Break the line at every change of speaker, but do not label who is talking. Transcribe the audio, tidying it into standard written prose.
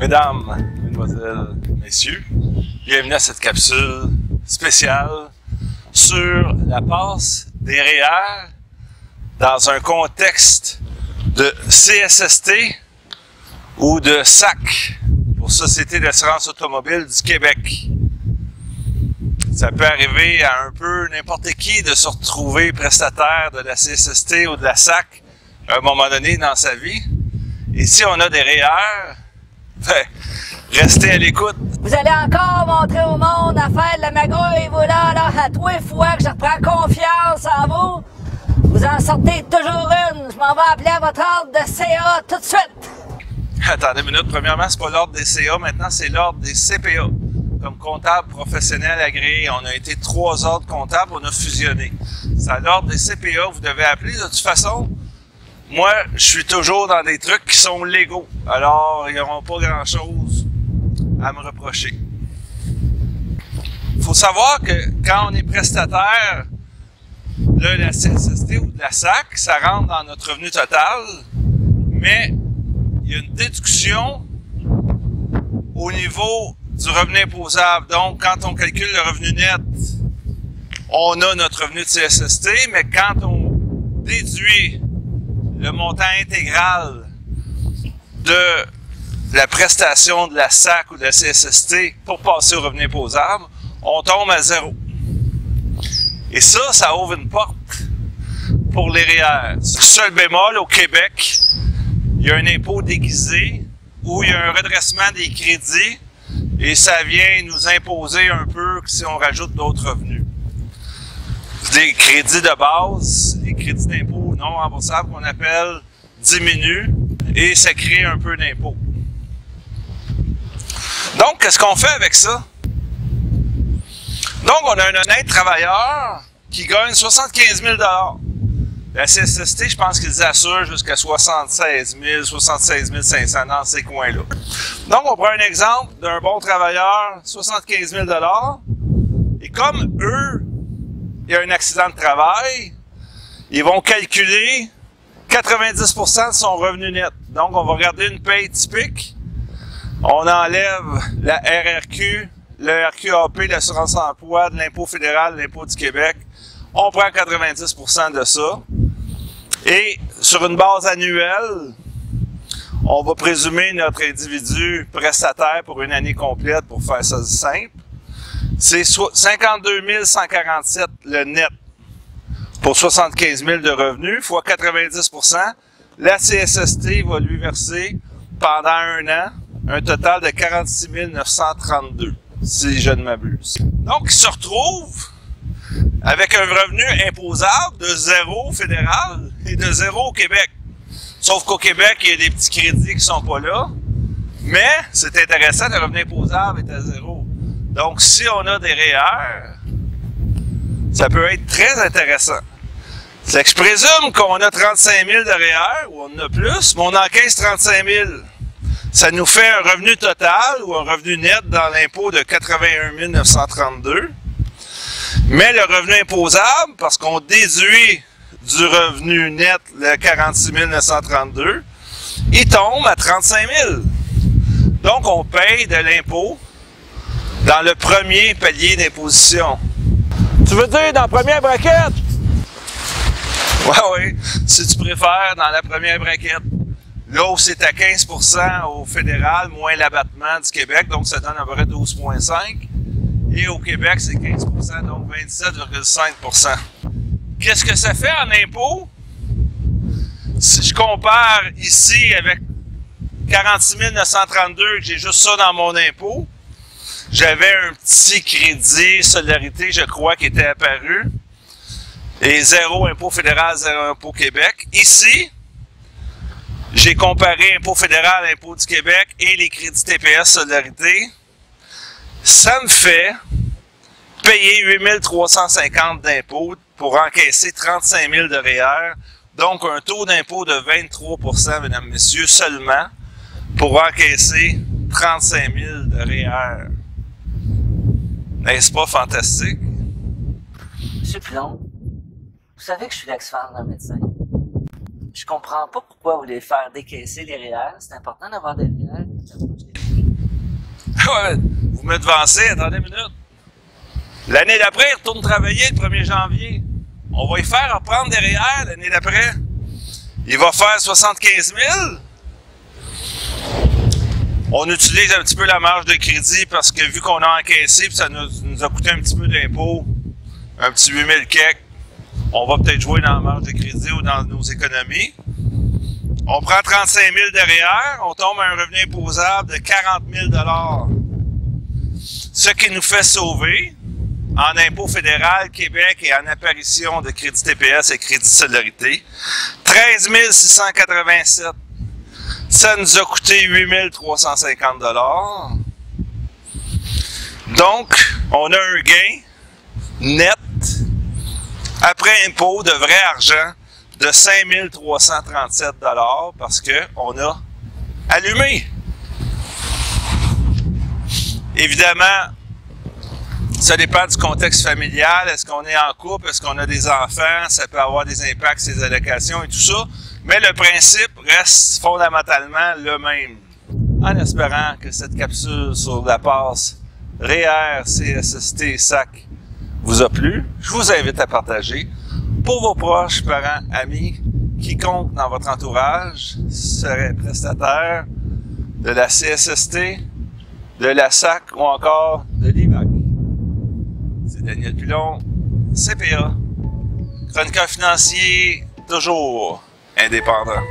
Mesdames, mesdemoiselles, messieurs, bienvenue à cette capsule spéciale sur la passe des REER dans un contexte de CSST ou de SAC pour Société d'assurance automobile du Québec. Ça peut arriver à un peu n'importe qui de se retrouver prestataire de la CSST ou de la SAC à un moment donné dans sa vie. Et si on a des REER, restez à l'écoute.
Vous allez encore montrer au monde à faire de la magouille, voilà, là, à 3 fois que je reprends confiance en vous. Vous en sortez toujours une. Je m'en vais appeler à votre ordre de CA tout de suite.
Attendez une minute. Premièrement, c'est pas l'ordre des CA. Maintenant, c'est l'ordre des CPA. Comme comptable professionnel agréé, on a été 3 ordres comptables, on a fusionné. C'est à l'ordre des CPA que vous devez appeler. De toute façon, moi, je suis toujours dans des trucs qui sont légaux. Alors, ils n'auront pas grand-chose à me reprocher. Il faut savoir que quand on est prestataire de la CSST ou de la SAC, ça rentre dans notre revenu total, mais il y a une déduction au niveau du revenu imposable. Donc, quand on calcule le revenu net, on a notre revenu de CSST, mais quand on déduit le montant intégral de la prestation de la SAC ou de la CSST pour passer au revenu imposable, on tombe à 0. Et ça ouvre une porte pour les REER. Seul bémol, au Québec, il y a un impôt déguisé où il y a un redressement des crédits et ça vient nous imposer un peu si on rajoute d'autres revenus. Les crédits de base, les crédits d'impôt non remboursables qu'on appelle diminuent et ça crée un peu d'impôt. Donc, qu'est-ce qu'on fait avec ça? Donc, on a un honnête travailleur qui gagne 75 000 $. La CSST, je pense qu'ils assurent jusqu'à 76 000, 76 500 dans ces coins-là. Donc, on prend un exemple d'un bon travailleur, 75 000 $. Et comme eux, il y a un accident de travail, ils vont calculer 90% de son revenu net. Donc, on va regarder une paye typique. On enlève la RRQ, le RQAP, l'assurance emploi, de l'impôt fédéral, de l'impôt du Québec. On prend 90% de ça. Et sur une base annuelle, on va présumer notre individu prestataire pour une année complète pour faire ça simple. C'est 52 147 le net pour 75 000 de revenus, fois 90%. La CSST va lui verser pendant un an un total de 46 932, si je ne m'abuse. Donc, il se retrouve avec un revenu imposable de 0 au fédéral et de 0 au Québec. Sauf qu'au Québec, il y a des petits crédits qui sont pas là. Mais, c'est intéressant, le revenu imposable est à 0. Donc, si on a des REER, ça peut être très intéressant. C'est que je présume qu'on a 35 000 de REER, ou on en a plus, mais on encaisse 35 000. Ça nous fait un revenu total, ou un revenu net dans l'impôt de 81 932. Mais le revenu imposable, parce qu'on déduit du revenu net le 46 932, il tombe à 35 000. Donc, on paye de l'impôt dans le premier palier d'imposition. Tu veux dire dans la première braquette? Oui, si tu préfères, dans la première braquette. Là où c'est à 15% au fédéral, moins l'abattement du Québec, donc ça donne à peu près 12,5. Et au Québec, c'est 15%, donc 27,5%. Qu'est-ce que ça fait en impôt? Si je compare ici avec 46 932, que j'ai juste ça dans mon impôt, j'avais un petit crédit solidarité, je crois, qui était apparu. Et 0 impôt fédéral, 0 impôt Québec. Ici, j'ai comparé impôt fédéral, impôt du Québec et les crédits TPS solidarité. Ça me fait payer 8 350 d'impôts pour encaisser 35 000 de REER. Donc, un taux d'impôt de 23 mesdames, messieurs, seulement pour encaisser 35 000 de REER. N'est-ce pas fantastique?
Monsieur Pilon, vous savez que je suis l'ex-femme d'un médecin. Je comprends pas pourquoi vous voulez faire décaisser les REER. C'est important d'avoir des REER.
Ouais, vous me devancez, attendez une minute. L'année d'après, il retourne travailler le 1er janvier. On va y faire reprendre derrière l'année d'après. Il va faire 75 000. On utilise un petit peu la marge de crédit parce que vu qu'on a encaissé, puis ça nous a coûté un petit peu d'impôt, un petit 8 000 quelques, on va peut-être jouer dans la marge de crédit ou dans nos économies. On prend 35 000 derrière, on tombe à un revenu imposable de 40 000 $. Ce qui nous fait sauver en impôt fédéral, Québec et en apparition de crédit TPS et crédit solidarité, 13 687. Ça nous a coûté 8 350 $. Donc, on a un gain net, après impôt de vrai argent, de 5 337 $ parce qu'on a allumé. Évidemment, ça dépend du contexte familial. Est-ce qu'on est en couple? Est-ce qu'on a des enfants? Ça peut avoir des impacts sur les allocations et tout ça. Mais le principe reste fondamentalement le même. En espérant que cette capsule sur la passe REER, CSST, SAC vous a plu, je vous invite à partager. Pour vos proches, parents, amis, quiconque dans votre entourage serait prestataire de la CSST, de la SAC ou encore de l'IVAC. C'est Daniel Pilon, CPA, chroniqueur financier, toujours indépendant.